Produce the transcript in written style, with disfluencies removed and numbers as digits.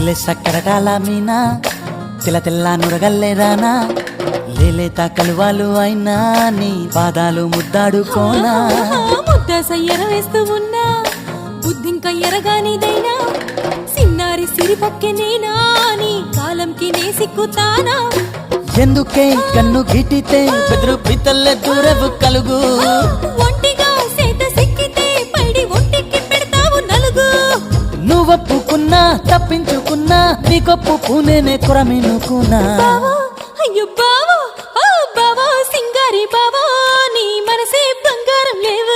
నీళ్ళే సక్కరటాల మీనా తెల్ల తెల్ల నురగల్లే రానా లేలేత కలువాలు అయినా నీ పాదాలు ముద్దాడుకోనా ముద్ద సయ్యర వేస్తూ ఉన్నా బుద్ధింక ఎరగానిదైనా సిన్నారి సిరిపక్కె నేనా నీ కాలంకి నే సిక్కుతానా ఎందుకే కన్ను గిటితే బెదురు పితల్లే దూరవు కలుగు ఒంటిగా సేత సిక్కితే పైడి ఒంటికి పెడతావు నలుగు నువ్వొప్పుకున్నా తప్పించుకున్నా నీకొప్పు పూనేనే కురమినుకున్నా బావా అయ్యో బావా బావా సింగారి బావా నీ మనసే బంగారం లేవా